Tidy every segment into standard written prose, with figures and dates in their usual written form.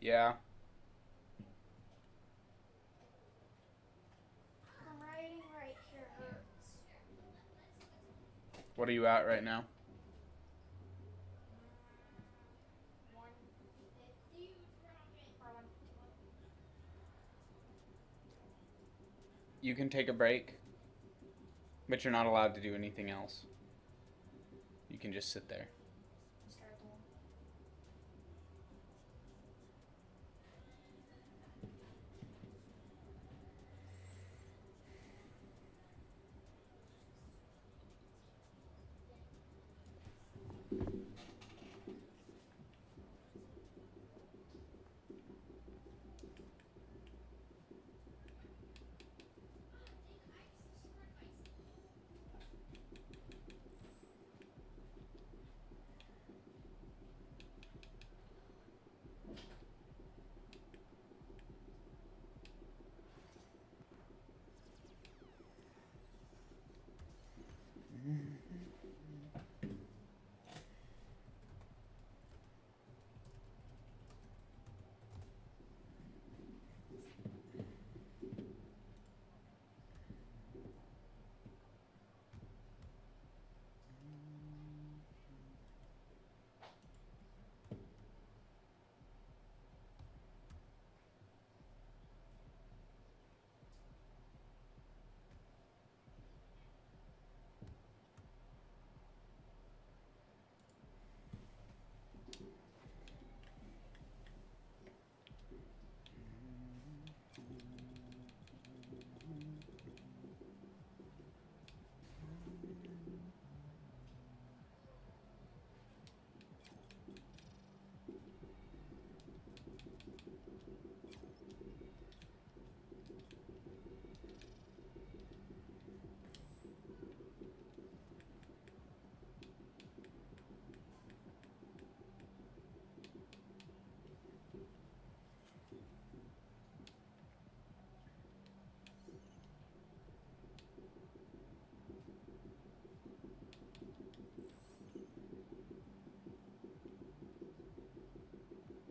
Yeah. I'm writing right here hurts. What are you at right now? 150 or 151. You can take a break, but you're not allowed to do anything else. You can just sit there. Start the one.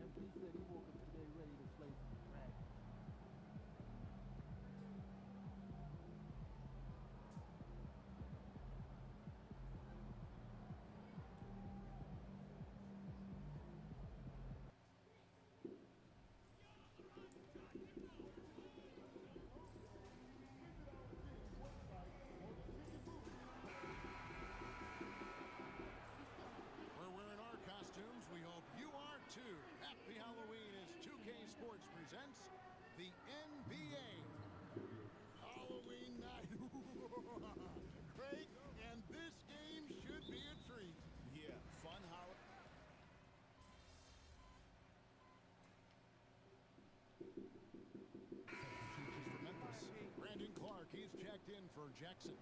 MP said he woke up today ready to slay some dragons. We're wearing our costumes. We hope you are too. Happy Halloween as 2K Sports presents the NBA. Halloween night. Great. And this game should be a treat. Yeah, fun Halloween. Substitutions for Memphis. Brandon Clark, he's checked in for Jackson.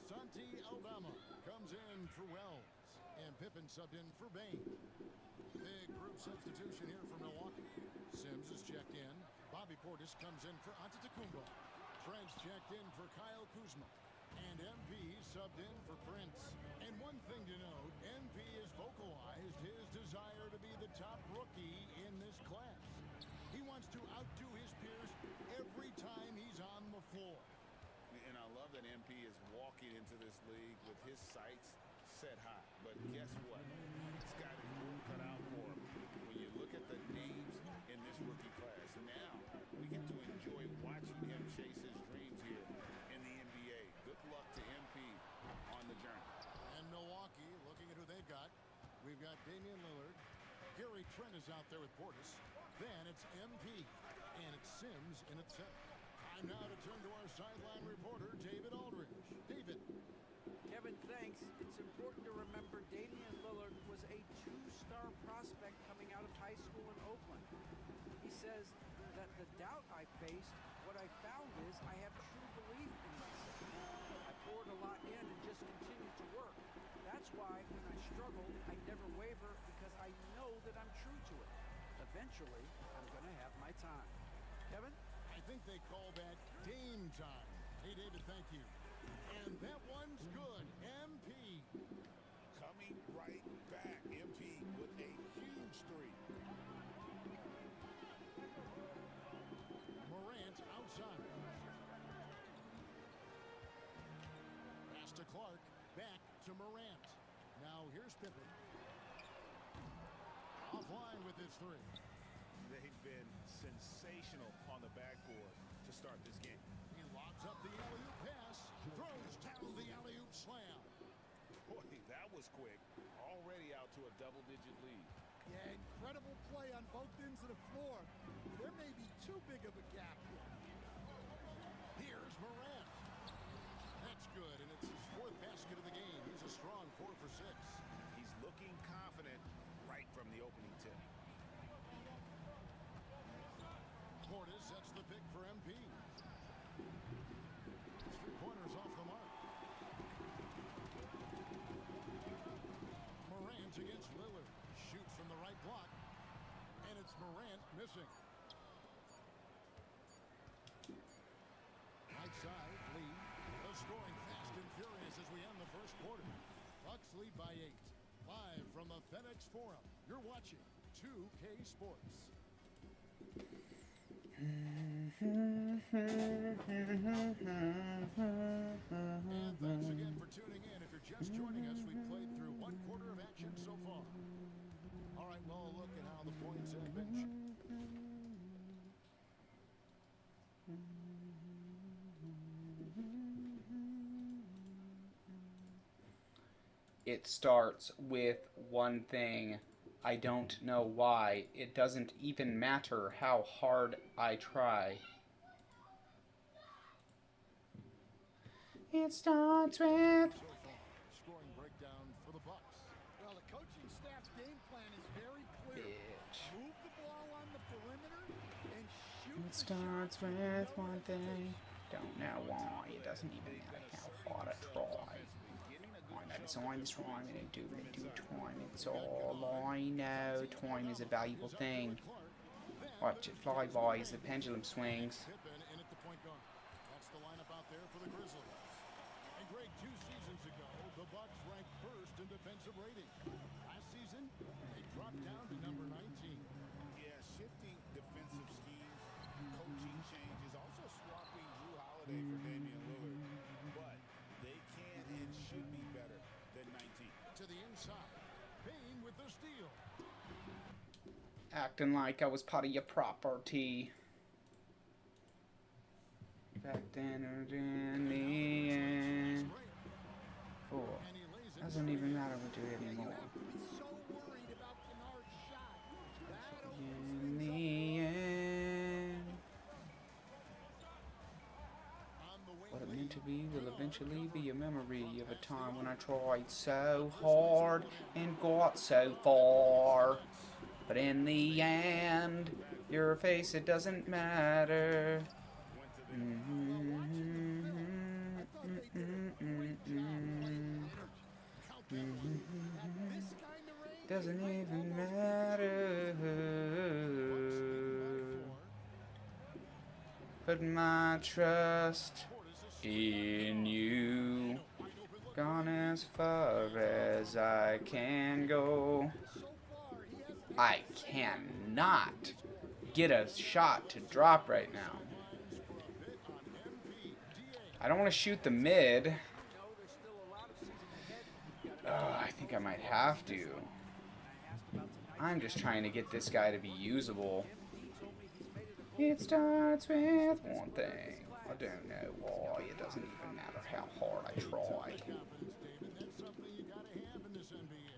Santi Aldama comes in for Wells. And Pippen subbed in for Bain. Big group substitution here for Milwaukee. Sims is checked in. Bobby Portis comes in for Antetokounmpo. Trent's checked in for Kyle Kuzma. And MP subbed in for Prince. And one thing to note, MP has vocalized his desire to be the top rookie in this class. He wants to outdo his peers every time he's on the floor. And I love that MP is walking into this league with his sights set high. But guess what? He's got his work cut out for him. When you look at the names in this rookie class, now we get to enjoy watching him chase his dreams here in the NBA. Good luck to MP on the journey. And Milwaukee, looking at who they've got. We've got Damian Lillard. Gary Trent is out there with Portis. Then it's MP. And it's Sims in at center. Time now to turn to our sideline reporter, David Aldridge. David. Kevin, thanks. It's important to remember Damian Lillard was a two-star prospect coming out of high school in Oakland. He says that the doubt I faced, what I found is I have true belief in myself. I poured a lot in and just continued to work. That's why when I struggle, I never waver because I know that I'm true to it. The eventually I'm going to have my time. Kevin? I think they call that game time. Hey, David, thank you. And that one's good. MP. Coming right back, MP with a huge three. Morant outside. Pass to Clark. Back to Morant. Now here's Pippen. Offline with his three. They've been sensational on the backboard to start this game. He lobs up the alley-oop pass. Throws down the alley-oop slam. Boy, that was quick. Already out to a double-digit lead. Yeah, incredible play on both ends of the floor. There may be too big of a gap here. Here's Morant. That's good, and it's his fourth basket of the game. He's a strong 4 for 6. He's looking confident right from the opening tip. Portis sets the pick for MP. His three-pointers off the mark. Morant against Lillard. Shoots from the right block. And it's Morant missing. Right side, Lee. They're scoring fast and furious as we end the first quarter. Bucks lead by 8. Live from the FedEx Forum. You're watching 2K Sports. And thanks again for tuning in. If you're just joining us, we've played through one quarter of action so far. All right, well, look at how the points have been. It starts with one thing. I don't know why. It doesn't even matter how hard I try. It starts with... So far, scoring breakdown for the Bucks. Well, the coaching staff's game plan is very clear. Bitch. Move the ball on the perimeter and shoot It the starts shots with no one thing. hesitation. Don't know why. It doesn't even matter how hard I try. I design this rhyme and do time. It's all I know. Time is a valuable thing. Watch it fly by as the pendulum swings. Pippen in at the point guard. That's the lineup out there for the Grizzlies. And Greg, 2 seasons ago, the Bucks ranked first in defensive rating. Last season, they dropped down to number 19. Yeah, shifting defensive schemes, coaching changes, also swapping Drew Holiday for Damian Lillard. But they can and should be better than 19. To the inside. Payne with the steal. Acting like I was part of your property. Back then or in the end. Fool. And he lays it. Doesn't even matter what we do You anymore. have to be so worried about Kennard's shot. That In opens things the up. end. On the wing What it lead. meant to be will eventually be a memory of a time when I tried so hard and got so far. But in the end, your face, it doesn't matter. Doesn't even matter. Put my trust in you. Gone as far as I can go. I cannot get a shot to drop right now. I don't want to shoot the mid. I think I might have to. I'm just trying to get this guy to be usable. It starts with one thing. I don't know why. It doesn't even matter how hard I try. Confidence, David. That's something you got to have in this NBA.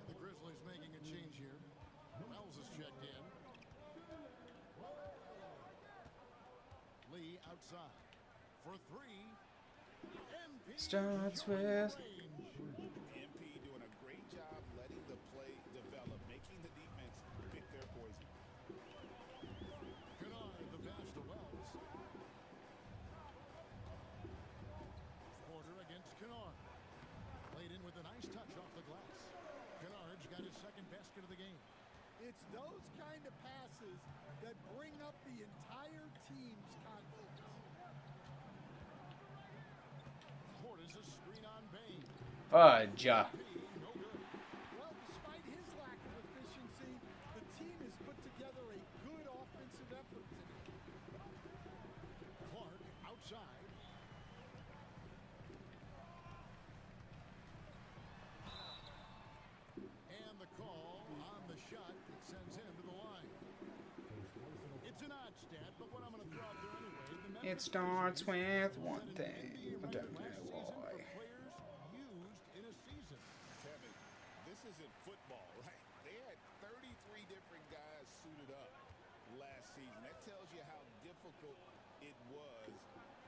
The Grizzlies making a change here. Wells is checked in. Lee outside for 3. MP Starts with... MP doing a great job letting the play develop, making the defense pick their poison. Kennard, the pass to Wells. Porter against Kennard. Played in with a nice touch off the glass. Kennard's got his second basket of the game. It's those kind of passes that bring up the entire team's confidence. Portis a screen on Bain. Fudge. No good. Well, despite his lack of efficiency, the team has put together a good offensive effort today. Clark outside. And the call on the shot that sends him to the line. It's an odd stat, but what I'm going to throw out there anyway. The Memphis It starts with Grizzlies one set an thing. NBA I don't record last know season why. for players used in a season. Kevin, this isn't football, right? They had 33 different guys suited up last season. That tells you how difficult it was.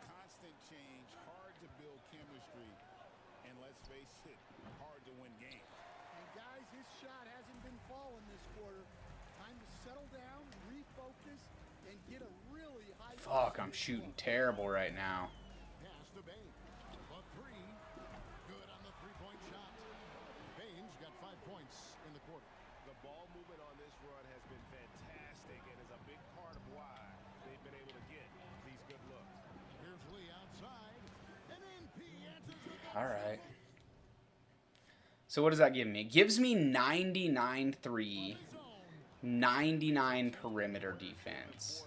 Constant change, hard to build chemistry, and let's face it, hard to win games. And guys, his shot hasn't been falling this quarter. Time to settle down, refocus, and get a really high. Fuck, I'm shooting terrible right now. Pass to Bain. A three. Good on the three-point shot. Bain's got 5 points in the quarter. The ball movement on this run has been fantastic and is a big part of why they've been able to get these good looks. Here's Lee outside. And then P answers the ball. All right. So what does that give me? It gives me 99-3, 99 perimeter defense.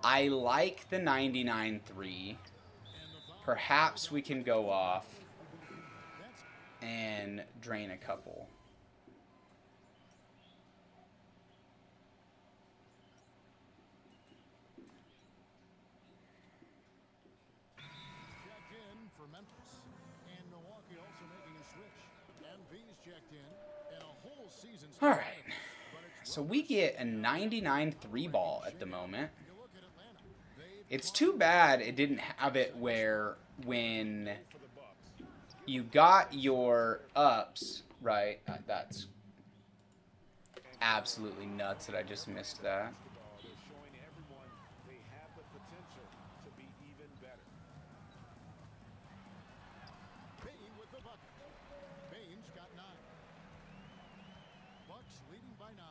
I like the 99-3. Perhaps we can go off and drain a couple. Checked in for Memphis. And Milwaukee also making a switch. MV's checked in. And a whole season's All right. So we get a 99-3 ball at the moment. You look at Atlanta. It's too bad it didn't have it where when you got your ups, right? That's absolutely nuts that I just missed that. They're showing everyone they have the potential to be even better. Bain with the bucket. Bain's got 9. Bucks leading by 9.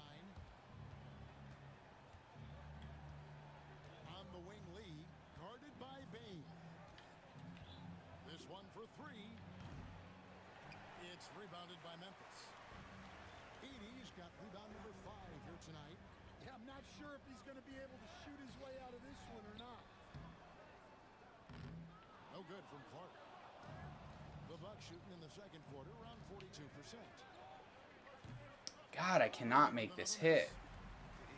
On the wing, Lee, guarded by Bain. This one for 3. It's rebounded by Memphis. Adh's got rebound number 5 here tonight. Yeah, I'm not sure if he's going to be able to shoot his way out of this one or not. No good from Clark. The Bucks shooting in the second quarter around 42%. God, I cannot make this hit.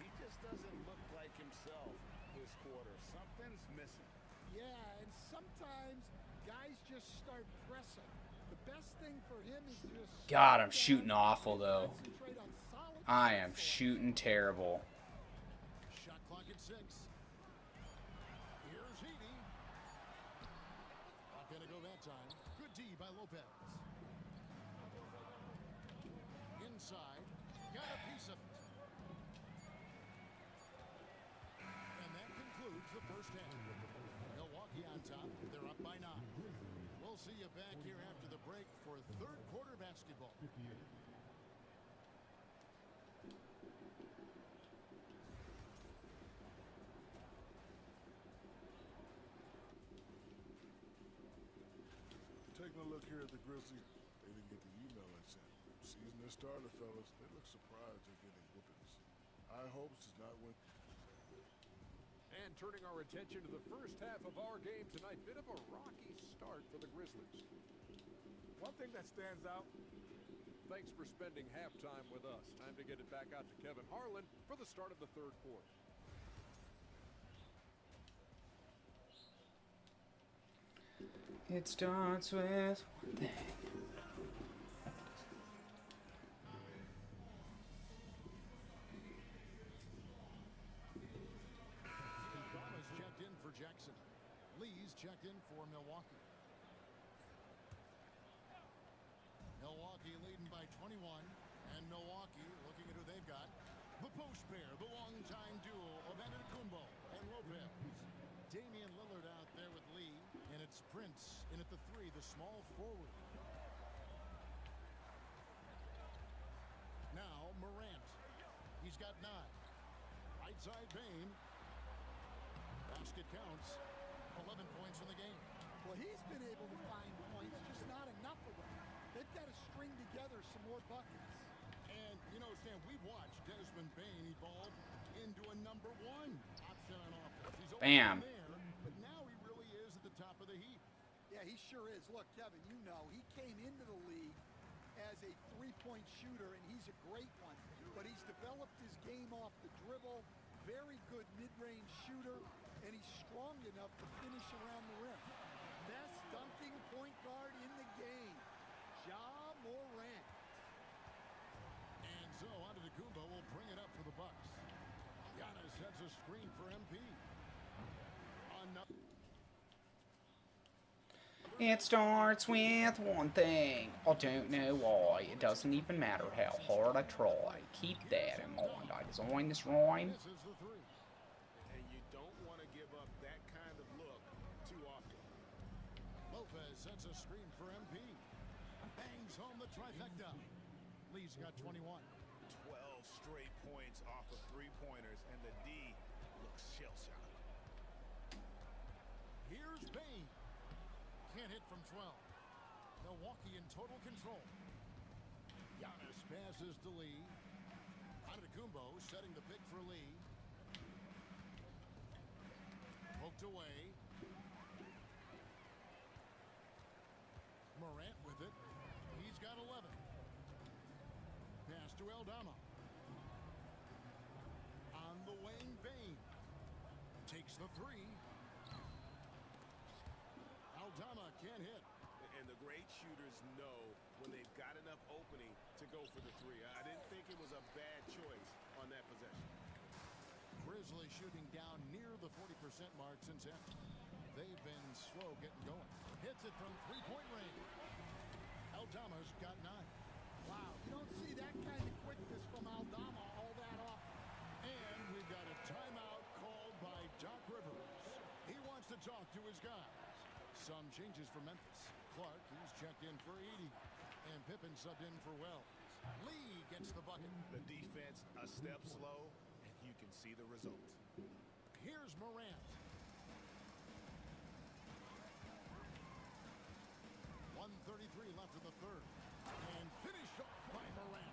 He just doesn't look like himself this quarter. Something's missing. Yeah, and sometimes guys just start pressing. The best thing for him is just God, I'm shooting awful though. concentrate on solid I am shot selection. shooting terrible. Shot clock at 6. Here's Heaney. Not gonna go that time. Good D by Lopez. Inside. Got a piece of it. And that concludes the first half. Milwaukee on top. They're up by 9. We'll see you back here after the break for third quarter basketball. Taking a look here at the Grizzlies, they didn't get the email I sent. Season has started, fellas. They look surprised they're getting whoopings. High hopes does not win. And turning our attention to the first half of our game tonight, bit of a rocky start for the Grizzlies. One thing that stands out, Thanks for spending halftime with us. Time to get it back out to Kevin Harlan for the start of the third quarter. It starts with one thing. Thomas checked in for Jackson. Lee's checked in for Milwaukee. Milwaukee leading by 21. And Milwaukee looking at who they've got. The post pair, the longtime duo of Adhd and Lopez. Damian Lillard out there with Lee. And it's Prince in at the 3, the small forward. Now Morant. He's got 9. Right side Bain. Basket counts. 11 points in the game. Well, he's been able to find points, just not enough of them. They've got to string together some more buckets. And, you know, Stan, we've watched Desmond Bain evolve into a number 1 option on offense. He's Bam. there, but now he really is at the top of the heap. Yeah, he sure is. Look, Kevin, you know, he came into the league as a three-point shooter, and he's a great one. But he's developed his game off the dribble, very good mid-range shooter, and he's strong enough to finish around the rim. Best dunking point guard in the game, Ja Morant. And so Adhd will bring it up for the Bucks. Giannis sets a screen for MP. It starts with one thing. I don't know why. It doesn't even matter how hard I try. Keep that in mind. I designed this rhyme. This is the 3. And you don't want to give up that kind of look too often. Lopez sets a screen for MP. Bangs home the trifecta. Lee's got 21. 12 straight points off of three-pointers, and the D looks shell-shocked. Here's Bain. Can't hit from 12. Milwaukee in total control. Giannis passes to Lee. Adhd setting the pick for Lee. Poked away. Morant with it. He's got 11. Pass to Aldama. On the wing, Bain. Takes the 3. Aldama can't hit. And the great shooters know when they've got enough opening to go for the 3. I didn't think it was a bad choice on that possession. Grizzlies shooting down near the 40% mark since after. They've been slow getting going. Hits it from three-point range. Aldama's got 9. Wow, you don't see that kind of quickness from Aldama all that often. And we've got a timeout called by Doc Rivers. He wants to talk to his guys. Some changes for Memphis. Clark, he's checked in for Adhd. And Pippen subbed in for Wells. Lee gets the bucket. The defense a step slow, and you can see the results. Here's Morant. 1:33 left in the third. And finished off by Morant.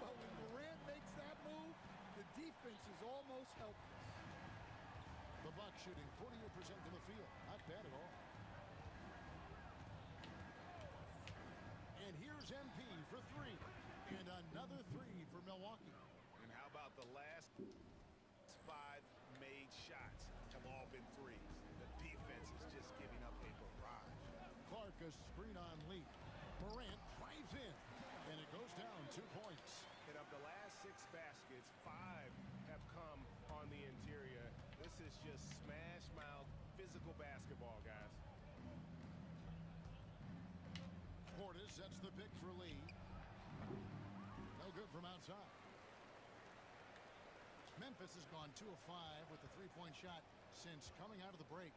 Well, when Morant makes that move, the defense is almost helpless. The Bucks shooting 48% from the field. Not bad at all. And here's MP for 3. And another 3 for Milwaukee. And how about the last 5 made shots have all been threes? The defense is just giving up a barrage. Clark a screen on Lee. Morant drives in. And it goes down 2 points. And of the last 6 baskets, 5 have come on the interior. This is just smash mouth physical basketball, guys. Portis sets the pick for Lee. No good from outside. Memphis has gone 2 of 5 with the three-point shot since coming out of the break.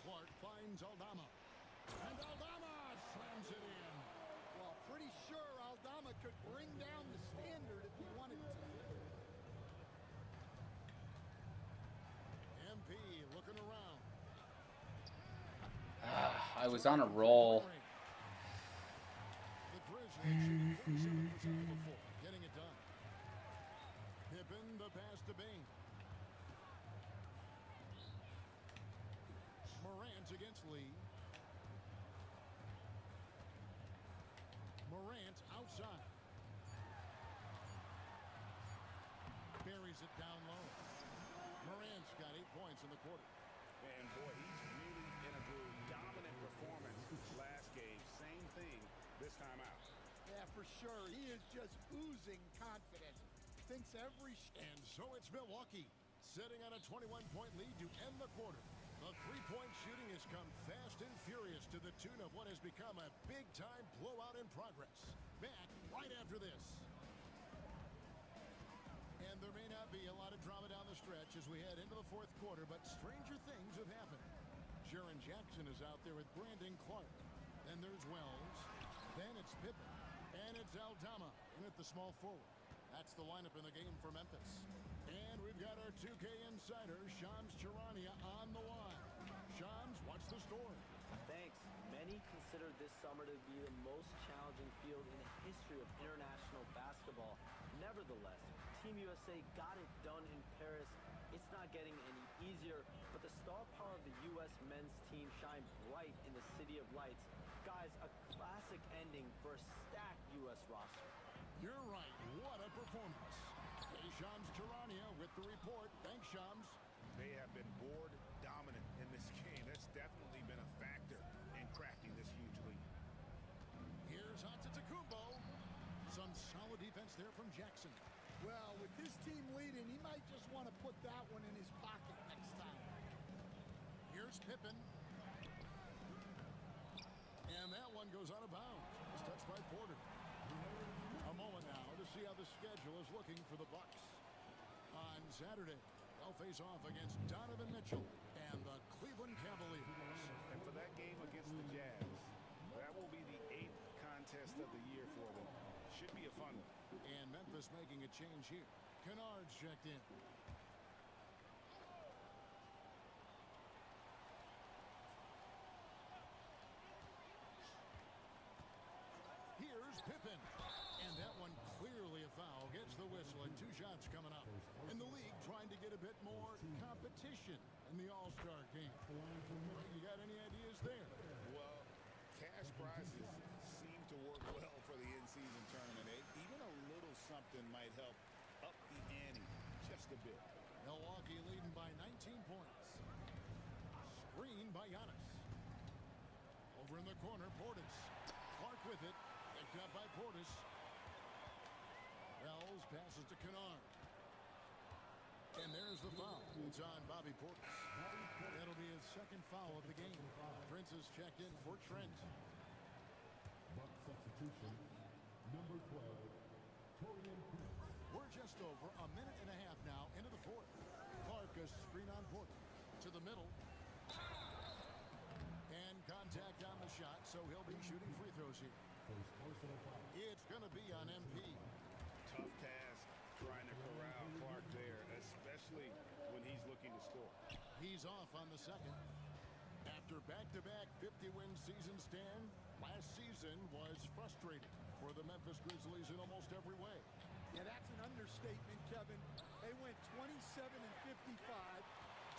Clark finds Aldama. And Aldama slams it in. Well, pretty sure Aldama could bring down the standard if he wanted to. MP looking around. I was on a roll. The Grizzlies shooting 47% of the floor, getting it done. Pippen the pass to Bain. Morant against Lee. Morant outside. Buries it down low. Morant's got 8 points in the quarter. And boy, he's really in a groove. Dominant performance last game. Same thing this time out. Yeah, for sure. He is just oozing confidence. Thinks every... And so it's Milwaukee sitting on a 21-point lead to end the quarter. The three-point shooting has come fast and furious to the tune of what has become a big-time blowout in progress. Back right after this. And there may not be a lot of drama down the stretch as we head into the fourth quarter, but stranger things have happened. Jaren Jackson is out there with Brandon Clark. Then there's Wells. Then it's It's Pippen. And it's Aldama in at the small forward. That's the lineup in the game for Memphis. And we've got our 2K insider, Shams Charania, on the line. Shams, what's the story? Thanks. Many consider this summer to be the most challenging field in the history of international basketball. Nevertheless, Team USA got it done in Paris. It's not getting any easier, but the star power of the U.S. men's team shined bright in the City of Lights. Guys, a classic ending for a stacked U.S. roster. You're right. What a performance. Hey, Shams Charania with the report. Thanks, Shams. They have been board dominant in this game. That's definitely been a factor in crafting this huge lead. Here's Antetokounmpo. Some solid defense there from Jackson. Well, with his team leading, he might just want to put that one in his pocket next time. Here's Pippen. And that one goes out of bounds. It's touched by Porter. A moment now to see how the schedule is looking for the Bucks. On Saturday, they'll face off against Donovan Mitchell and the Cleveland Cavaliers. And for that game against the Jazz, that will be the 8th contest of the year for them. Should be a fun one. And Memphis making a change here. Kennard's checked in. Here's Pippen. And that one clearly a foul. Gets the whistle and 2 shots coming up. And the league trying to get a bit more competition in the All-Star game. You got any ideas there? Well, cash prizes seem to work well for the in-season tournament. Even a little something might help up the ante just a bit. Milwaukee leading by 19 points. Screen by Giannis. Over in the corner, Portis. Clark with it. Picked up by Portis. Wells passes to Kennard. And there's the foul. It's on Bobby Portis. That'll be his second foul of the game. Prince is checked in for Trent. Buck substitution, number 12, Torian Prince. We're just over a minute and a half now into the fourth. Clark a screen on Portis. To the middle. And contact on the shot, so he'll be shooting free throws here. First personal foul. It's going to be on MP. Tough task trying to corral Clark there, especially when he's looking to score. He's off on the second. After back-to-back 50-win seasons, Stan, last season was frustrating for the Memphis Grizzlies in almost every way. Yeah, that's an understatement, Kevin. They went 27 and 55.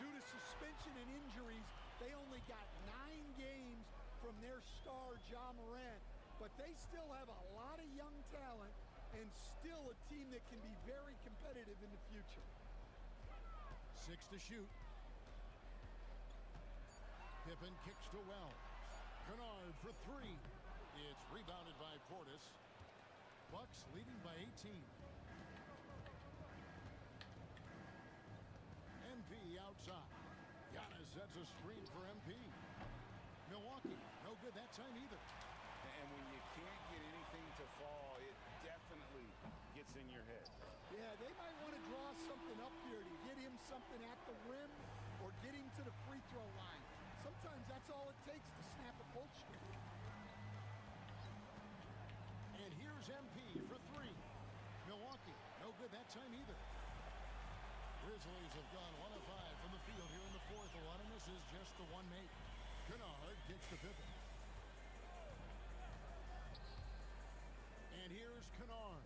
Due to suspension and injuries, they only got 9 games from their star, Ja Morant. But they still have a lot of young talent and still a team that can be very competitive in the future. 6 to shoot. Pippen kicks to Wells. Kennard for 3. It's rebounded by Portis. Bucks leading by 18. MP outside. Giannis sets a screen for MP. Milwaukee, no good that time either. And when you can't get anything to fall, it definitely gets in your head. Yeah, they might want to draw something up here to get him something at the rim or get him to the free throw line. Sometimes that's all it takes to snap a cold streak. And here's MP for 3. Milwaukee, no good that time either. Grizzlies have gone 1 of 5 from the field here in the fourth. A lot of misses, just the one made. Kennard kicks to Pippen. And here's Kennard.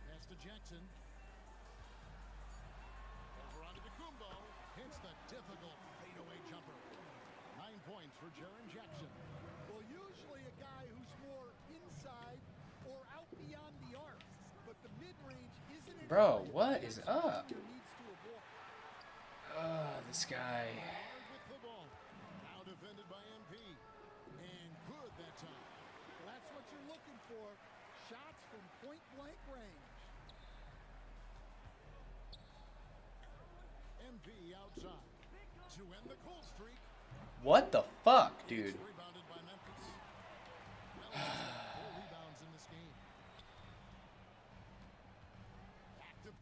Pass to Jackson. Over onto Kumbo. Hits the difficult fadeaway jumper. 9 points for Jaren Jackson. Well, usually a guy who's more inside or out beyond the arc. But the mid-range isn't it. Bro, what is up? Needs to avoid. This guy. Kennard with the ball. Now defended by MP. And good that time. Well, that's what you're looking for. Shots from point-blank range. MP outside. To end the cold streak. What the fuck, dude? It's rebounded by Memphis. Well, 4 rebounds in this game. Active.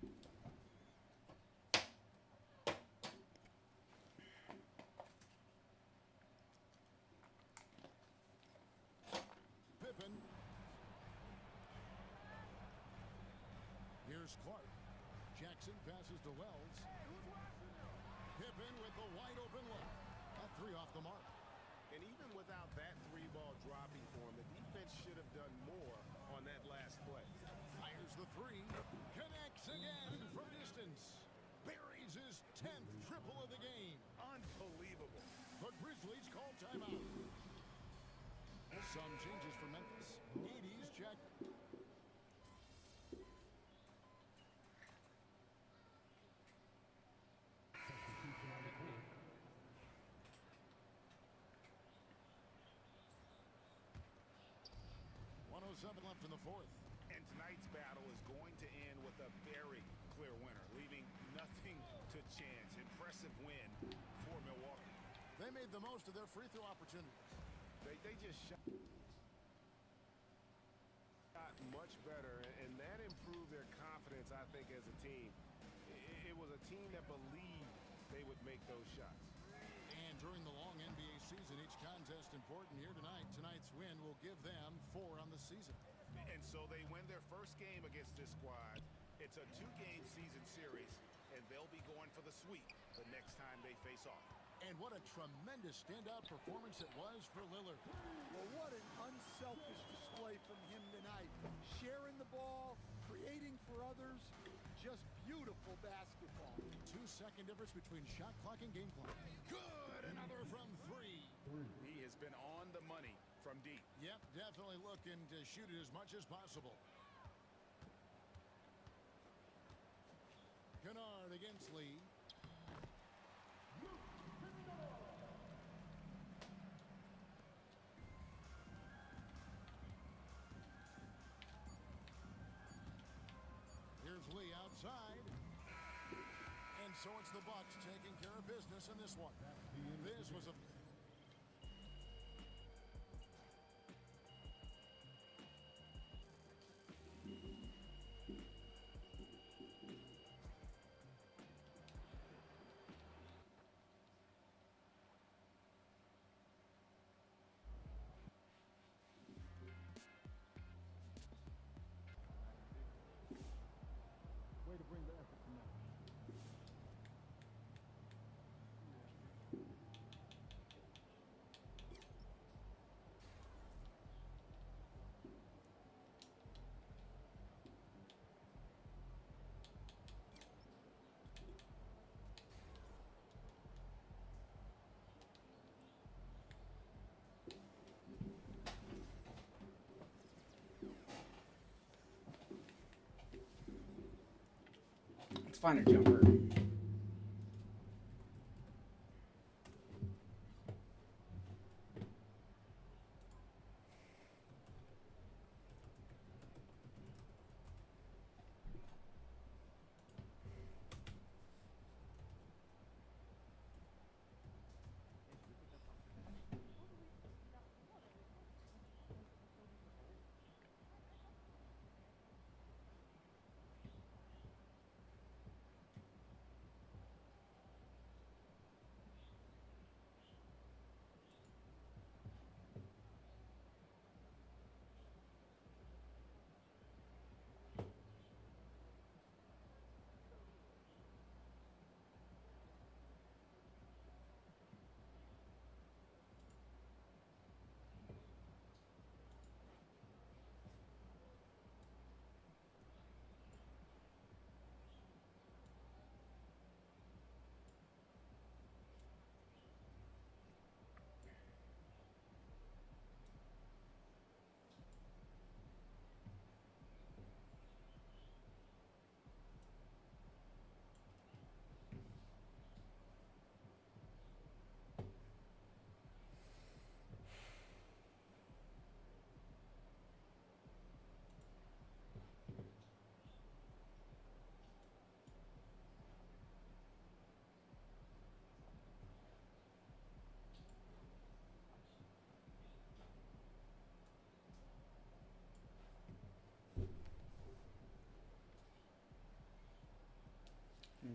Here's Clark. Jackson passes to Wells. Pippen with the wide open look. A three off the mark. And even without that three ball dropping for him, the defense should have done more on that last play. Fires the three. Connects again from distance. Buries his 10th triple of the game. Unbelievable. The Grizzlies call timeout. Some changes for Memphis. Adhd check. Substitution on the court. 1:07 left in the fourth. And tonight's battle is going to end with a very clear winner, leaving nothing to chance. Impressive win for Milwaukee. They made the most of their free throw opportunities. They just shot much better, and that improved their confidence, I think, as a team. It was a team that believed they would make those shots. And during the long NBA season, each contest important here tonight. Tonight's win will give them 4 on the season. And so they win their first game against this squad. It's a 2-game season series, and they'll be going for the sweep the next time they face off. And what a tremendous standout performance it was for Lillard. Well, what an unselfish display from him tonight. Sharing the ball, creating for others, just beautiful basketball. 2-second difference between shot clock and game clock. Good, another from 3. He has been on the money from deep. Yep, definitely looking to shoot it as much as possible. Kennard against Lee. Here's Lee outside. And so it's the Bucks taking care of business in this one. This was a... Way to bring the effort tonight. Let's find a jumper.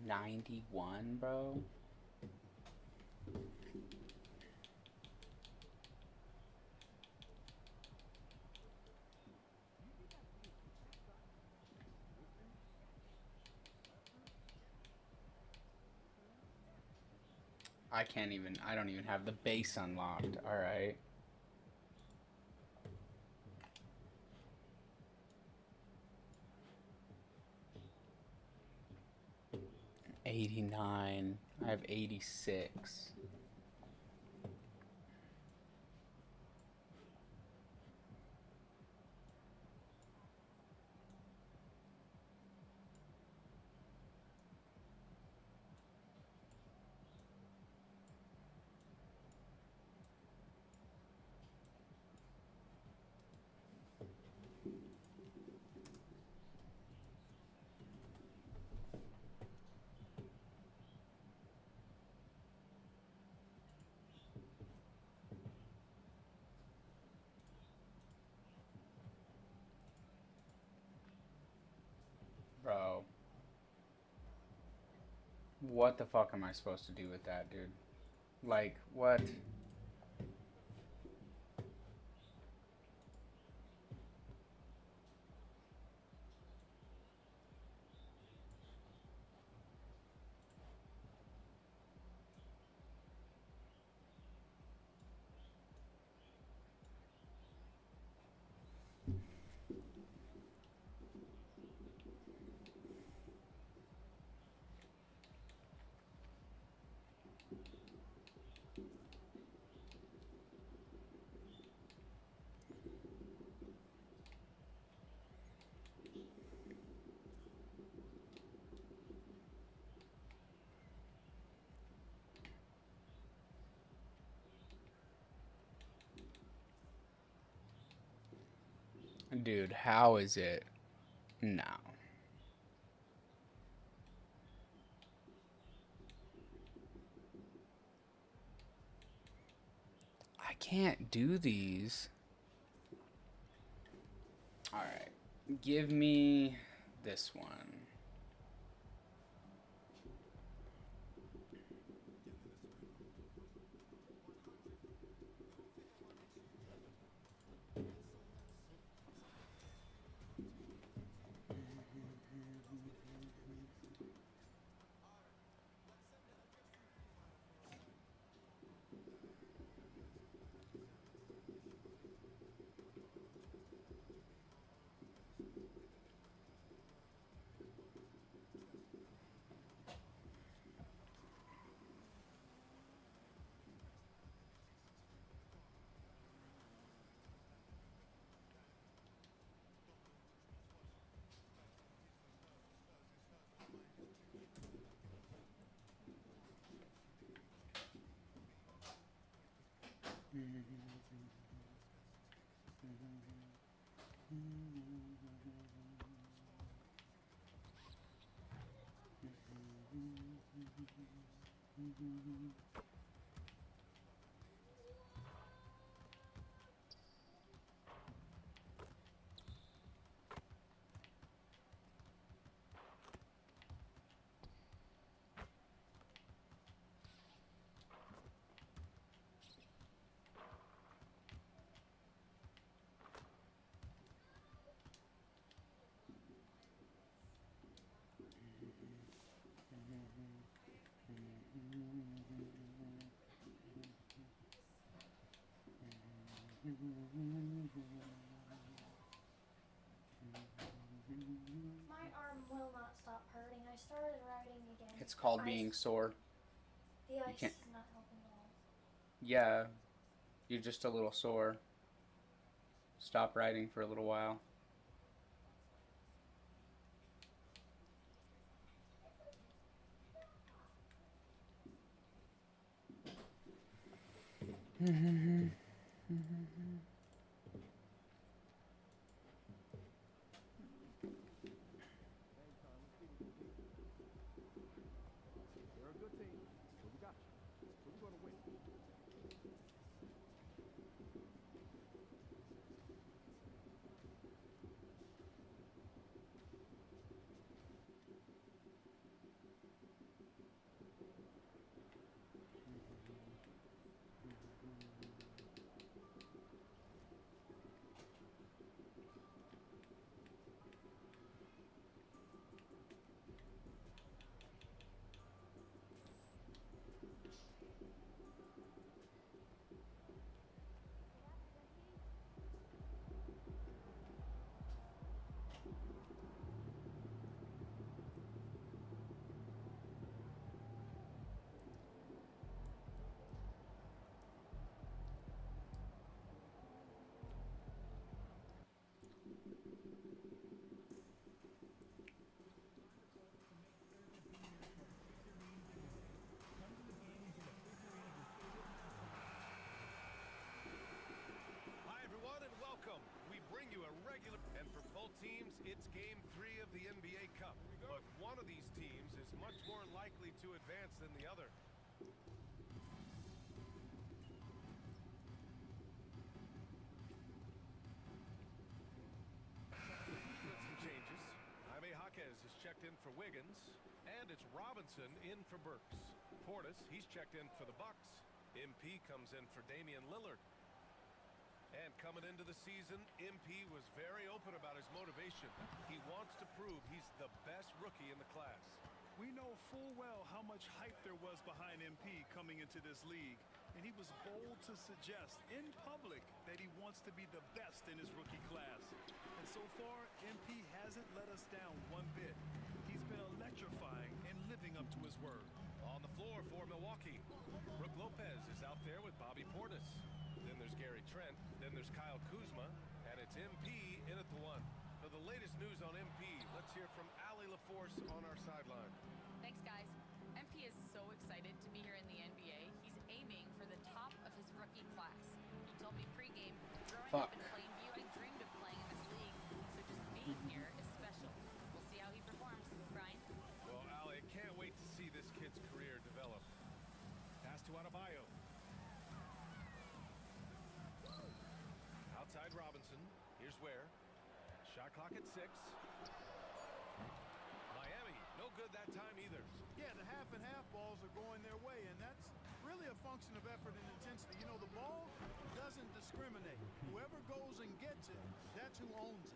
$91, bro. I can't even, I don't even have the base unlocked. Alright. $89. I have 86. Bro. What the fuck am I supposed to do with that, dude? Like, what? Dude, how is it? No. I can't do these. Alright. Give me this one. My arm will not stop hurting. I started riding again. It's called being sore. The ice can't- is not helping at all. Yeah. You're just a little sore. Stop riding for a little while. They're a good team, but we got you. So we're going to win. Both teams, it's Game 3 of the NBA Cup. But one of these teams is much more likely to advance than the other. Some changes. Adhd is checked in for Wiggins. And it's Robinson in for Burks. Portis, he's checked in for the Bucks. MP comes in for Damian Lillard. And coming into the season, MP was very open about his motivation. He wants to prove he's the best rookie in the class. We know full well how much hype there was behind MP coming into this league, and he was bold to suggest in public that he wants to be the best in his rookie class. And so far, MP hasn't let us down one bit. He's been electrifying and living up to his word. On the floor for Milwaukee, Brook Lopez is out there with Bobby Portis. Then there's Gary Trent, then there's Kyle Kuzma, and it's MP in at the 1. For the latest news on MP, let's hear from Allie LaForce on our sideline. Thanks, guys. MP is so excited to be here in the NBA. He's aiming for the top of his rookie class. He told me pregame, growing up in Plainview, I dreamed of playing in this league, so just being here is special. We'll see how he performs. Brian? Well, Allie, I can't wait to see this kid's career develop. Pass to Adebayo. Outside Robinson. Here's where. Shot clock at 6. Miami, no good that time either. Yeah, the half and half balls are going their way, and that's really a function of effort and intensity. You know, the ball doesn't discriminate. Whoever goes and gets it, that's who owns it.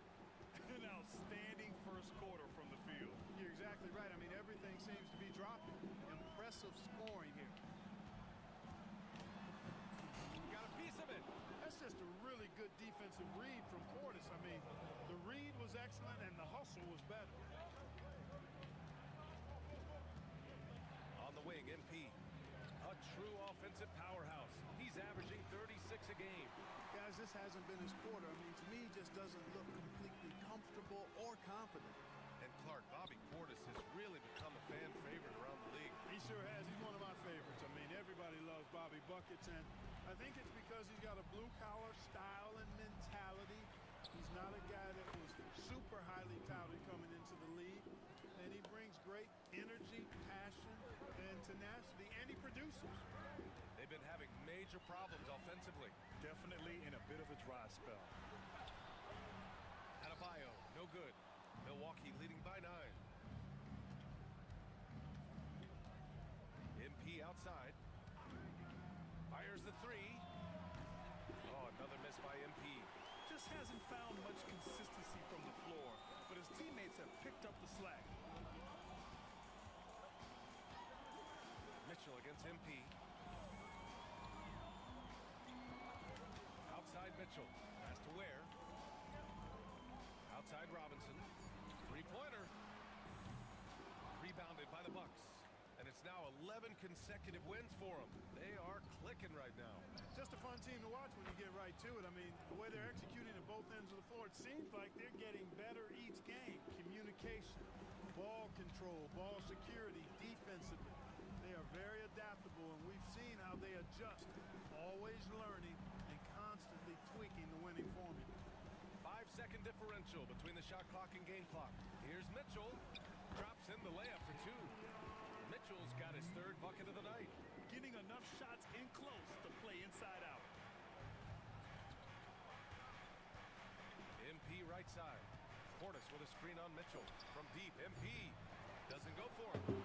An outstanding first quarter from the field. You're exactly right. I mean, everything seems to be dropping. Impressive scoring here. Got a piece of it. That's just a really good defensive read from Portis. I mean, the read was excellent and the hustle was better. On the wing, MP. A true offensive powerhouse. He's averaging 36 a game. Guys, this hasn't been his quarter. I mean, to me, he just doesn't look completely comfortable or confident. And Clark, Bobby Portis has really become a fan favorite around the league. He sure has. He's one of my favorites. I mean, everybody loves Bobby Buckets, and I think it's because he's got a blue-collar style and mentality. He's not a guy that was super highly touted coming into the league, and he brings great energy, passion, and tenacity, and he produces. They've been having major problems offensively. Definitely in a bit of a dry spell. Adebayo, no good. Milwaukee leading by 9. MP outside. Fires the 3. Oh, another miss by MP. Just hasn't found much consistency from the floor, but his teammates have picked up the slack. Mitchell against MP. Outside Mitchell. Pass to Ware. Outside Robinson. Three-pointer. Rebounded by the Bucks. And it's now 11 consecutive wins for them. They are clicking right now. Just a fun team to watch when you get right to it. I mean, the way they're executing at both ends of the floor, it seems like they're getting better each game. Communication, ball control, ball security, defensively. They are very adaptable, and we've seen how they adjust, always learning and constantly tweaking the winning formula. 5-second differential between the shot clock and game clock. Here's Mitchell. Drops in the layup for 2. Mitchell's got his 3rd bucket of the night. Getting enough shots in close to play inside out. MP right side. Portis with a screen on Mitchell. From deep, MP doesn't go for him.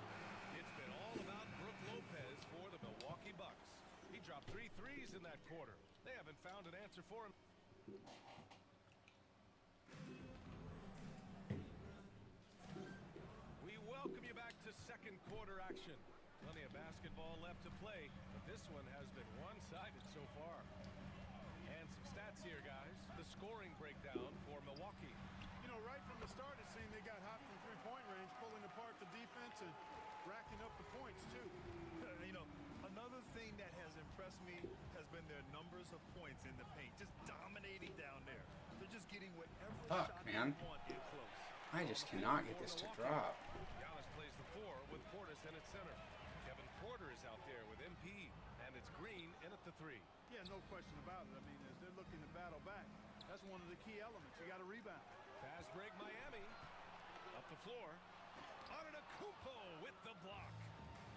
It's been all about Brook Lopez for the Milwaukee Bucks. He dropped 3 threes in that quarter. They haven't found an answer for him. We welcome you back to second quarter action. Plenty of basketball left to play, but this one has been one-sided so far. And some stats here, guys. The scoring breakdown for Milwaukee. You know, right from the start, it seemed they got hot from three-point range, pulling apart the defense and racking up the points, too. You know, another thing that has impressed me has been their numbers of points in the paint, just dominating down there. They're just getting whatever shot they want in close. I just cannot get this to drop. Giannis plays the 4 with Portis in at center. Kevin Porter is out there with MP, and it's Green in at the 3. Yeah, no question about it. I mean, as they're looking to battle back, that's one of the key elements. You got to rebound. Fast break Miami. Up the floor. Adhd with the block.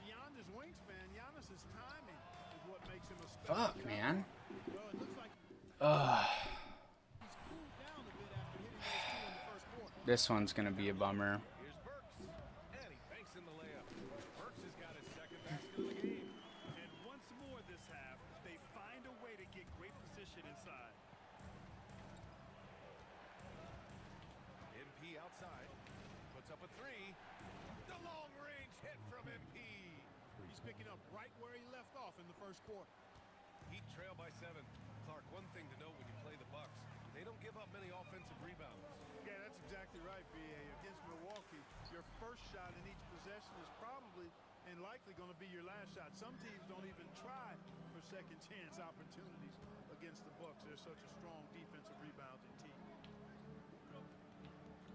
Giannis' wingspan, Giannis' timing is what makes him a special Fuck, guy. man. Well, it looks like Ugh. he's cooled down a bit after hitting those two in the first quarter. This one's gonna be a bummer. Here's Burks. And he banks in the layup. Burks has got his second basket of the game. And once more this half, they find a way to get great position inside. MP outside. Puts up a three. The long-range hit from MP. He's picking up right where he left off in the first quarter. Heat trail by 7. Clark, one thing to note when you play the Bucks, they don't give up many offensive rebounds. Yeah, that's exactly right, B.A. Against Milwaukee, your first shot in each possession is probably and likely going to be your last shot. Some teams don't even try for second chance opportunities against the Bucks. They're such a strong defensive rebounding team.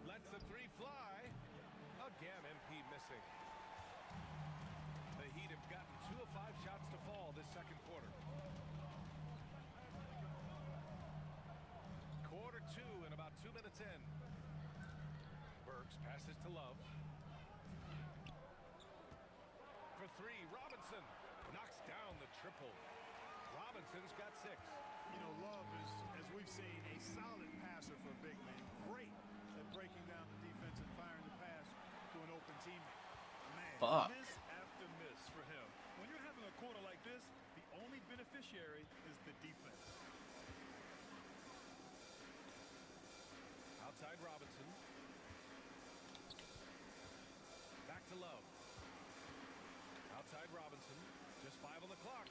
Lets the three fly. Again, MP missing. The Heat have gotten 2 of 5 shots to fall this second quarter. Quarter 2 and about 2 minutes in. Burks passes to Love. For 3, Robinson knocks down the triple. Robinson's got 6. You know, Love is, as we've seen, a solid passer for a big man. Great at breaking down the defense and firing the pass to an open teammate. Man, Fuck. miss after miss for him. When you're having a quarter like this, the only beneficiary is the defense. Outside Robinson. Back to Love. Outside Robinson. Just 5 on the clock.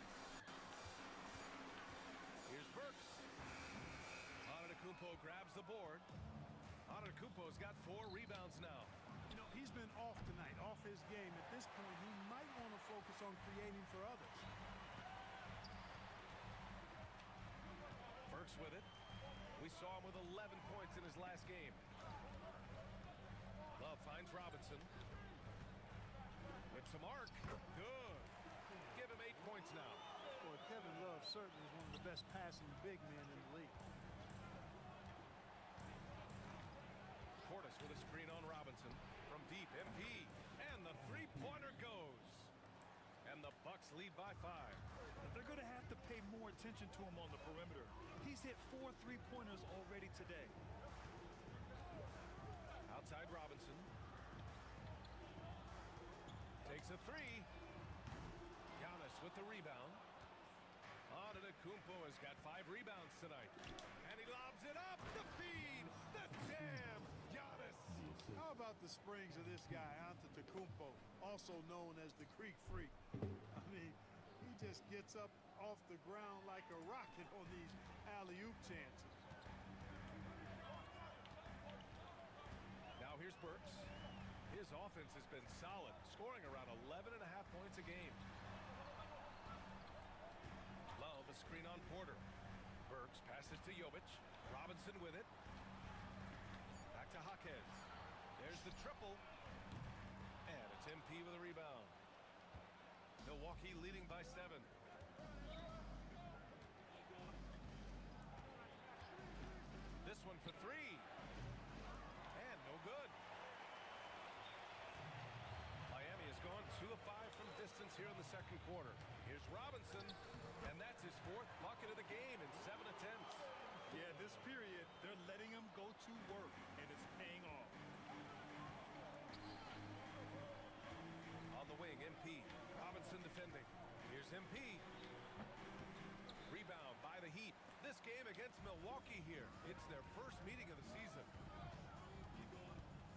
Here's Burks. Adhd grabs the board. Adhd got 4 rebounds now. You know, he's been off tonight, off his game. At this point, he might want to focus on creating for others. Burks with it. We saw him with 11 points in his last game. Love finds Robinson. With some arc. Good. Give him 8 points now. Boy, Kevin Love certainly is one of the best passing big men in the league. Portis with a screen on Robinson. From deep, MP. And the three-pointer goes. And the Bucks lead by 5. But they're going to have to pay more attention to him on the perimeter. He's hit 4 3-pointers already today. Outside Robinson. Takes a 3. Giannis with the rebound. Adhd has got 5 rebounds tonight. And he lobs it up. The feed. The jam. Giannis. How about the springs of this guy, Antetokounmpo, also known as the Greek Freak? I mean, he just gets up off the ground like a rocket on these alley-oop chances. Now here's Burks. His offense has been solid, scoring around 11.5 points a game. Love a screen on Porter. Burks passes to Jovic. Robinson with it. Back to Jaquez. There's the triple. And it's MP with a rebound. Milwaukee leading by 7. This one for 3. And no good. Miami has gone 2 of 5 from distance here in the second quarter. Here's Robinson. And that's his 4th bucket of the game in 7 attempts. Yeah, this period, they're letting him go to work, and it's paying off. On the wing, MP. Robinson defending. Here's MP. Rebound by the Heat. This game against Milwaukee here. It's their first meeting of the season.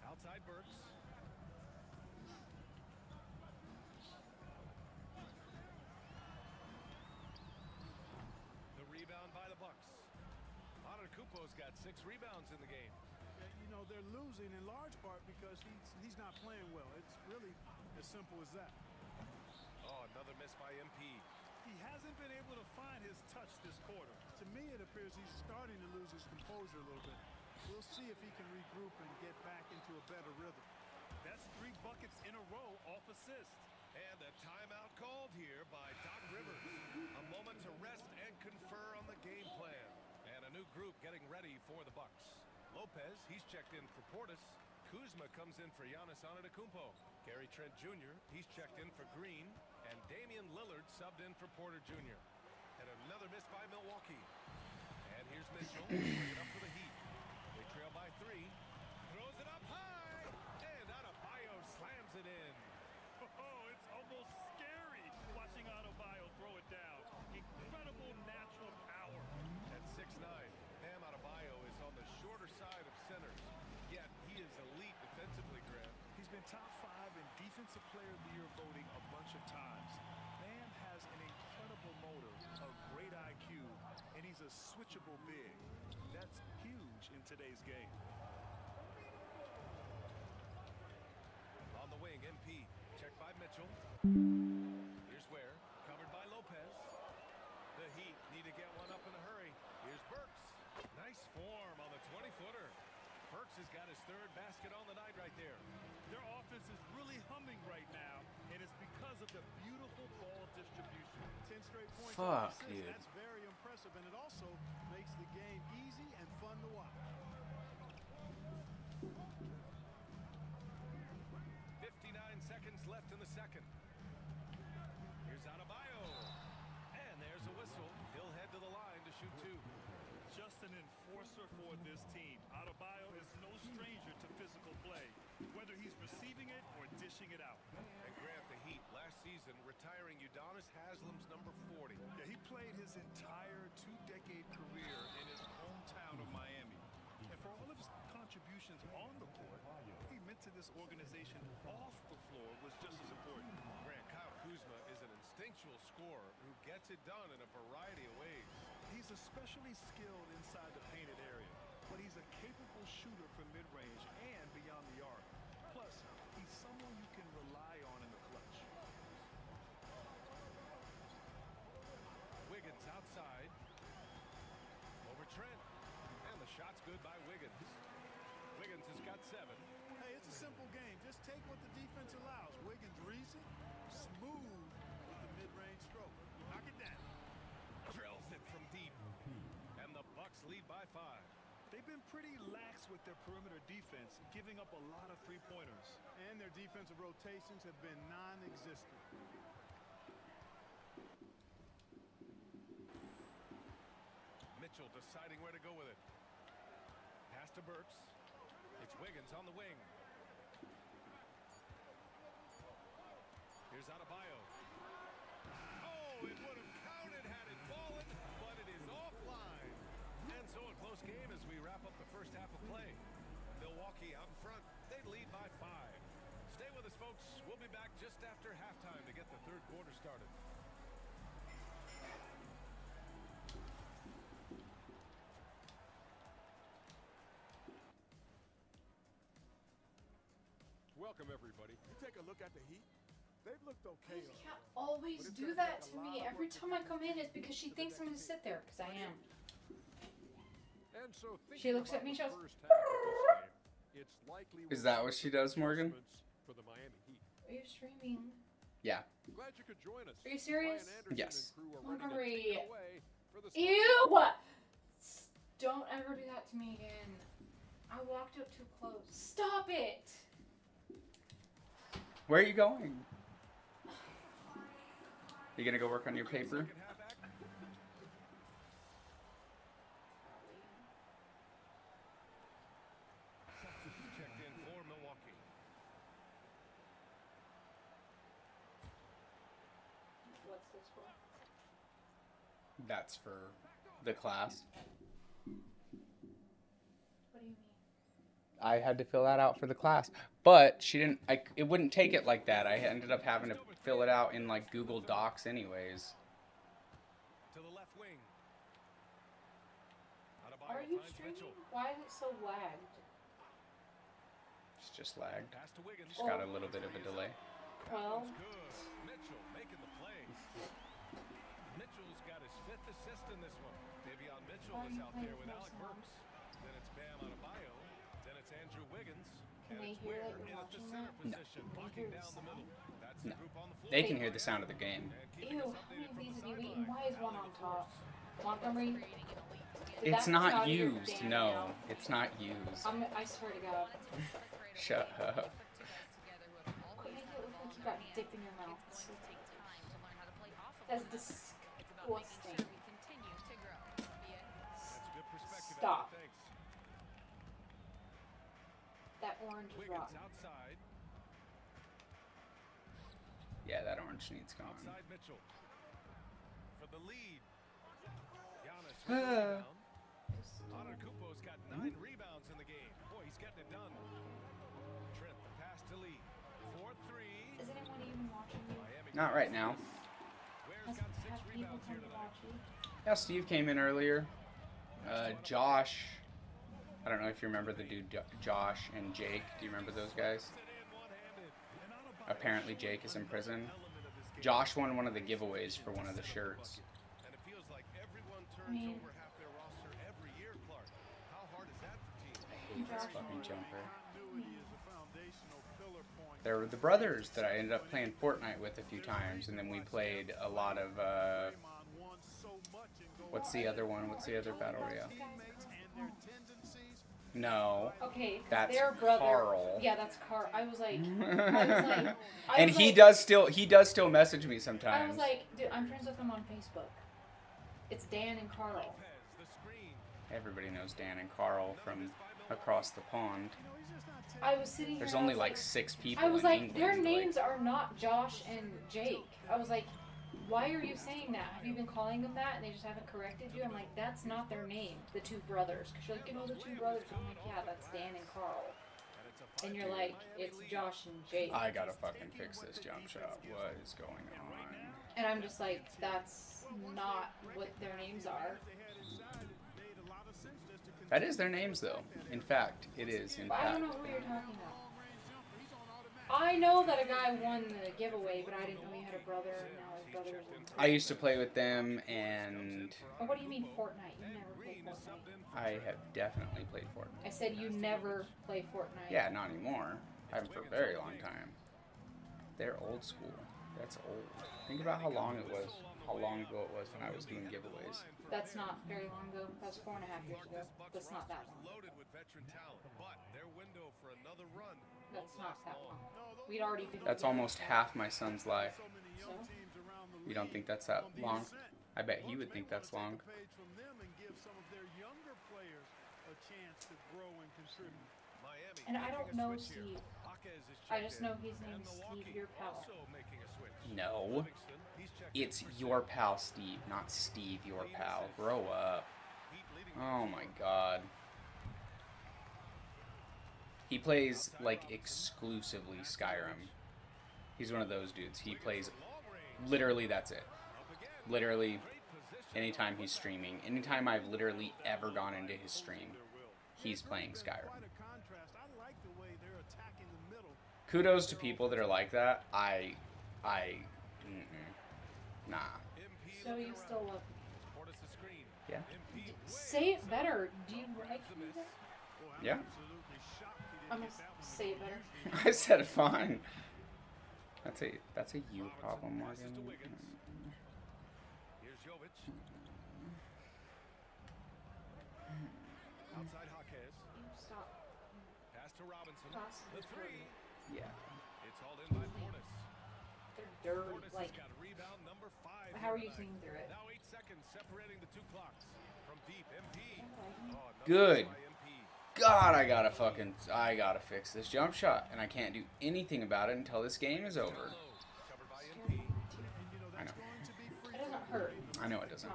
Outside Burks. The rebound by the Bucks. Adhd got 6 rebounds in the game. You know, they're losing in large part because he's not playing well. It's really as simple as that. Oh, another miss by MP. He hasn't been able to find his touch this quarter. To me, it appears he's starting to lose his composure a little bit. We'll see if he can regroup and get back into a better rhythm. That's 3 buckets in a row off assist. And a timeout called here by Doc Rivers. A moment to rest and confer on the game plan. And a new group getting ready for the Bucks. Lopez, he's checked in for Portis. Kuzma comes in for Giannis Antetokounmpo. Gary Trent Jr., he's checked in for Green. And Damian Lillard subbed in for Porter Jr. And another miss by Milwaukee. And here's Mitchell, bringing it up for the Heat. They trail by 3. Throws it up high. And Adebayo slams it in. Oh, it's almost scary watching Adebayo throw it down. Incredible natural power. At 6'9", Bam Adebayo is on the shorter side of centers. Yet he is elite defensively, Grant. He's been top 5 in Defensive Player of the Year voting a bunch of times. Bam has an incredible motor, a great IQ, and he's a switchable big. That's huge in today's game. On the wing, MP. Checked by Mitchell. Here's Ware. Covered by Lopez. The Heat need to get one up in a hurry. Here's Burks. Nice form on the 20-footer. Burks has got his 3rd basket on the night right there. Their offense is really humming right now, and it's because of the beautiful ball distribution. 10 straight points. Fuck, and dude. That's very impressive, and it also makes the game easy and fun to watch. 59 seconds left in the second. Here's Adebayo. And there's a whistle. He'll head to the line to shoot 2. Just an enforcer for this team. Adebayo is no stranger to physical play, whether he's receiving it or dishing it out. And Grant, the Heat last season retiring Udonis Haslam's number 40. Yeah, he played his entire 2-decade career in his hometown of Miami. And for all of his contributions on the court, he meant to this organization off the floor was just as important. Grant, Kyle Kuzma is an instinctual scorer who gets it done in a variety of ways. He's especially skilled inside the painted area, but he's a capable shooter from mid-range and beyond the arc. Plus, he's someone you can rely on in the clutch. Wiggins outside. Over Trent. And the shot's good by Wiggins. Wiggins has got 7. Hey, it's a simple game. Just take what the defense allows. Wiggins reads it, smooth with the mid-range stroke. Knock it down. Drills it from deep. And the Bucks lead by 5. They've been pretty lax with their perimeter defense, giving up a lot of three-pointers. And their defensive rotations have been non-existent. Mitchell deciding where to go with it. Pass to Burks. It's Wiggins on the wing. Here's Adebayo. Oh, it would have counted had it fallen, but it is offline. And so a close game as we wrap up the first half of play. Milwaukee out in front. They lead by 5. Stay with us, folks. We'll be back just after halftime to get the 3rd quarter started. Welcome, everybody. You take a look at the Heat. They've looked okay. You can't always do that to me. Every time I come in, it's because she thinks I'm going to sit there, because I am. And so She looks at me, she goes, first half of this game, it's likely Is that what she does, Morgan? for the Miami Heat. are you streaming? Yeah. Glad you could join us. Are you serious? Ryan Anderson Yes. and crew are ready to Hurry. take it away for the Ew! Don't ever do that to me again. I walked up too close. Stop it! Where are you going? You gonna go work on your paper? Second half act. Checked in for Milwaukee. What's this for? That's for the class. What do you mean? I had to fill that out for the class, but she didn't. It wouldn't take it like that. I ended up having to fill it out in like Google Docs, anyways. To the left wing. Are Adebayo you finds streaming? Mitchell. Why is it so lagged? It's just lagged. Pass to Wiggins. Just got a little bit of a delay. Well, Good. Mitchell making the play. Mitchell's got his 5th assist in this one. Davion Mitchell Why are is you out playing there with close Alec now? Burks. Then it's Bam Adebayo. Then it's Andrew Wiggins. Can and they it's hear Ware that you're in at the watching center that? position, Can they locking hear the down the middle. sound? That's No. the group on the floor. They can hear the sound of the game. And keeping ew, us how updated many from of the these have you sideline. eaten? Why is one Alec on top? Force. Montgomery? Creating an elite It's that not come out of your used. damn No, mouth? it's not used. I swear to God. Shut up. Quit making it look like you got dick in your mouth. So that's disgusting. Stop. That orange is rotten. Yeah, that orange needs gone. Outside Mitchell. For the lead. Giannis with the rebound. Antetokounmpo's got 9 rebounds in the game. Boy, he's getting it done. Trent, the pass to lead. 4-3. Is anyone even watching you? Not right now. Have people come to watch you? Yeah, Steve came in earlier. Josh. I don't know if you remember the dude Josh and Jake. Do you remember those guys? Apparently Jake is in prison. Josh won one of the giveaways for one of the shirts. And it feels like everyone turns Me. over half their roster every year, Clark. How hard is that for teams? I hate this fucking jumper. Continuity is a foundational pillar point. There were the brothers that I ended up playing Fortnite with a few times, and then we played a lot of, what's the other one? What's the other battle royale? No. Okay, That's their brother. Carl. Yeah, that's Carl. I was like, And he does still message me sometimes. I was like, dude, I'm friends with him on Facebook. It's Dan and Carl. Everybody knows Dan and Carl from across the pond. I was sitting here. There's and I only was like 6 people. I was in like, England, their like- names are not Josh and Jake. I was like, why are you saying that? Have you been calling them that and they just haven't corrected you? I'm like, that's not their name, the 2 brothers. Because you're like, you know, the 2 brothers. I'm like, yeah, that's Dan and Carl. And you're like, it's Josh and Jake. I gotta fucking fix this jump shot. What is going on? And I'm just like, that's not what their names are. That is their names, though. In fact, it is. In But I fact. don't know who you're talking about. I know that a guy won the giveaway, but I didn't know he had a brother, and now his brother's in I used to play with them, and Oh, what do you mean Fortnite? You never played Fortnite. I have definitely played Fortnite. I said you never play Fortnite. Yeah, not anymore. I haven't for a very long time. They're old school. That's old. Think about how long ago it was when I was doing giveaways. That's not very long ago. That was 4.5 years ago. That's not that long. Loaded with veteran talent, but their window for another run. That's not that long. We'd already been. That's almost half my son's life. So? You don't think that's that long? I bet he would think that's long. And I don't know Steve. I just know his name is Steve, your pal. No. It's your pal, Steve, not Steve, your pal. Grow up. Oh my god. He plays, like, exclusively Skyrim. He's one of those dudes. He plays, literally, that's it. Literally, anytime he's streaming, anytime I've literally ever gone into his stream, he's playing Skyrim. Kudos to people that are like that. Nah. So you still love me? Yeah. Say it better. Do you like me? Yeah. I'm gonna say it better. I said it fine. That's a you problem, Morgan. Here's Jovic. Outside Jaquez. Stop. Pass to Robinson. Pass. The 3. Yeah. It's hauled in by Portis. They're dirty. Portis Like, has got rebound number 5. how are you seeing through it? Now 8 seconds separating the 2 clocks. From deep, MP. Good. God, I gotta fix this jump shot, and I can't do anything about it until this game is over. I know. It doesn't hurt. I know it doesn't.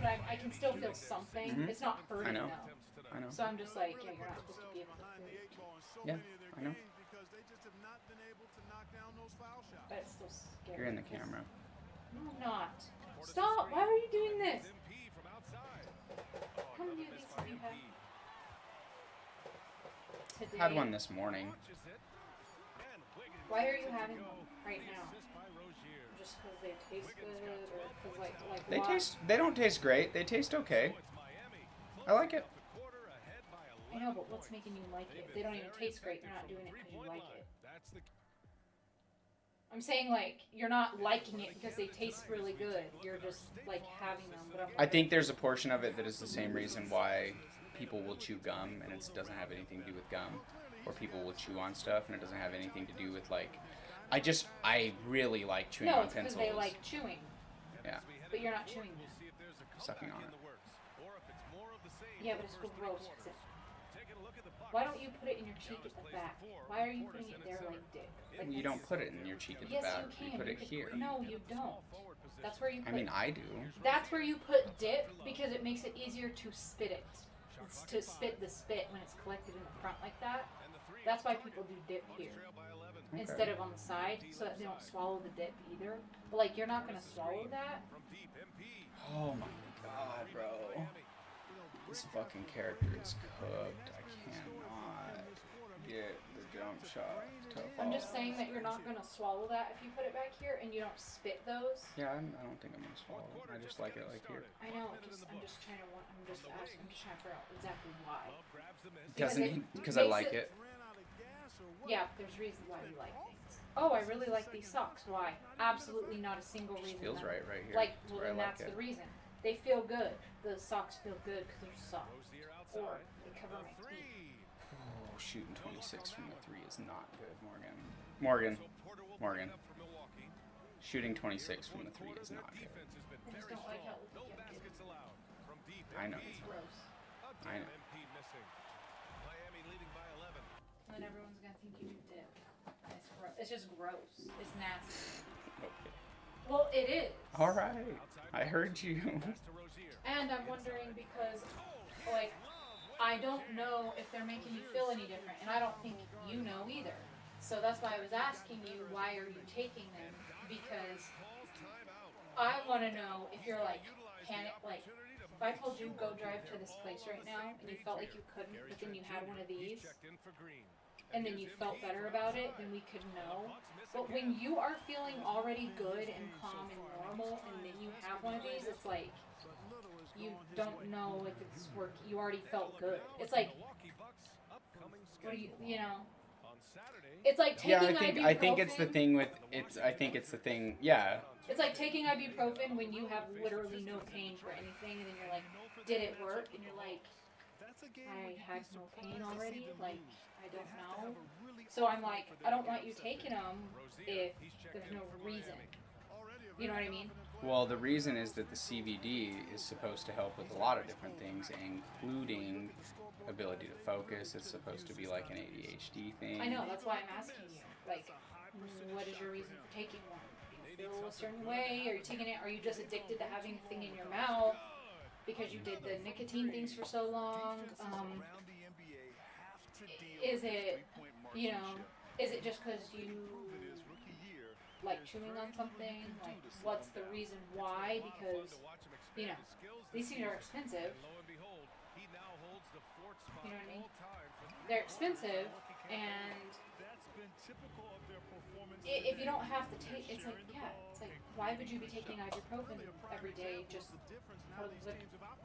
But I can still feel something. Mhm. It's not hurting I know. though. I know. So I'm just like, yeah, you're not supposed to be able to feel it. Yeah, I know. But it's still scary. You're in the camera. No, I'm not. Stop! Why are you doing this? Come do these if you have. Today. Had one this morning. Why are you having one right now? Just because they taste good, or because like They why? They don't taste great. They taste okay. I like it. I know, but what's making you like it? If they don't even taste great, you're not doing it because you like it. I'm saying like you're not liking it because they taste really good. You're just like having them. But I think there's a portion of it that is the same reason why people will chew gum and it doesn't have anything to do with gum, or people will chew on stuff and it doesn't have anything to do with like. I really like chewing no, on it's because pencils. they like chewing. Yeah. But you're not chewing them. Sucking on it. Yeah, but it's gross. Why don't you put it in your cheek at the back? Why are you putting it there like dick? Like You don't put it in your cheek at the yes, back. you can. You put it here. No, you don't. That's where you put I mean, I do. That's where you put dip because it makes it easier to spit it. It's to spit the spit when it's collected in the front like that. That's why people do dip here instead of on the side, so that they don't swallow the dip either. But like, you're not gonna swallow that. Oh my god, bro. This fucking character is cooked. I cannot get the jump shot to I'm just fall. saying that you're not gonna swallow that if you put it back here and you don't spit those. Yeah, I don't think I'm gonna swallow it. I just like it like here. I know. I'm just trying to trying to figure out exactly why. Because I like it. Yeah, there's reasons why you like things. Oh, I really like these socks. Why? Absolutely not a single reason. Feels right here. Like, That's well, where I then like that's it. the reason. They feel good. The socks feel good because they're soft. Or they cover my feet. Oh, shooting 26 from the 3 is not good, Morgan. Morgan. Shooting 26 from the 3 is not good. I just don't like how it looks like it. I know. It's gross. I know. And then everyone's gonna think you do dip. It's gross. It's just gross. It's nasty. Okay. Well, it is. All right. I heard you. And I'm wondering because, like, I don't know if they're making you feel any different, and I don't think you know either. So that's why I was asking you, why are you taking them? Because I want to know if you're like panic, like if I told you go drive to this place right now and you felt like you couldn't, but then you had one of these, and then you felt better about it, then we could know. But when you are feeling already good and calm and normal, and then you have one of these, it's like you don't know if it's work. You already felt good. It's like, what do you know? It's like taking ibuprofen. I think it's the thing with it's. I think it's the thing. Yeah. It's like taking ibuprofen when you have literally no pain for anything, and then you're like, did it work? And you're like, I had no pain already. Like, I don't know. So I'm like, I don't want you taking them if there's no reason. You know what I mean? Well, the reason is that the CBD is supposed to help with a lot of different things, including ability to focus. It's supposed to be like an ADHD thing. I know, that's why I'm asking you. Like, what is your reason for taking one? Do you feel a certain way? Are you taking it? Are you just addicted to having the thing in your mouth because you did the nicotine things for so long? Is it, you know, is it just because you like chewing on something? Like, what's the reason why? Because, you know, these things are expensive. You know what I mean? They're expensive, and if you don't have to take, it's like, yeah, it's like, why would you be taking ibuprofen every day just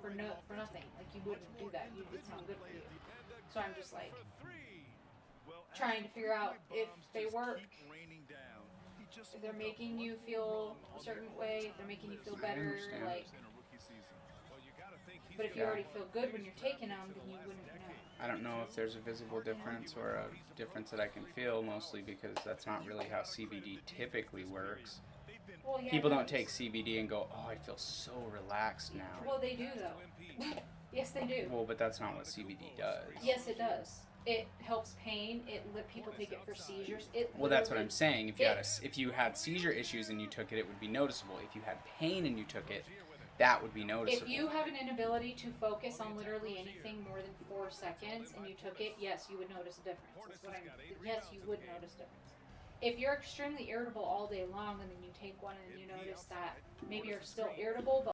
for nothing? Like, you wouldn't do that. It's not good for you. So I'm just like trying to figure out if they work, if they're making you feel a certain way, if they're making you feel better, like. But if you already feel good when you're taking them, then you wouldn't know. I don't know if there's a visible difference or a difference that I can feel, mostly because that's not really how CBD typically works. Well, yeah, People don't take CBD and go, oh, I feel so relaxed now. Well, they do, though. Yes, they do. Well, but that's not what CBD does. Yes, it does. It helps pain. People take it for seizures. Well, that's what I'm saying. If you had seizure issues and you took it, it would be noticeable. If you had pain and you took it, that would be noticeable. If you have an inability to focus on literally anything more than 4 seconds and you took it, yes, you would notice a difference. That's what yes, you would notice a difference. If you're extremely irritable all day long and then you take one and then you notice that maybe you're still irritable, but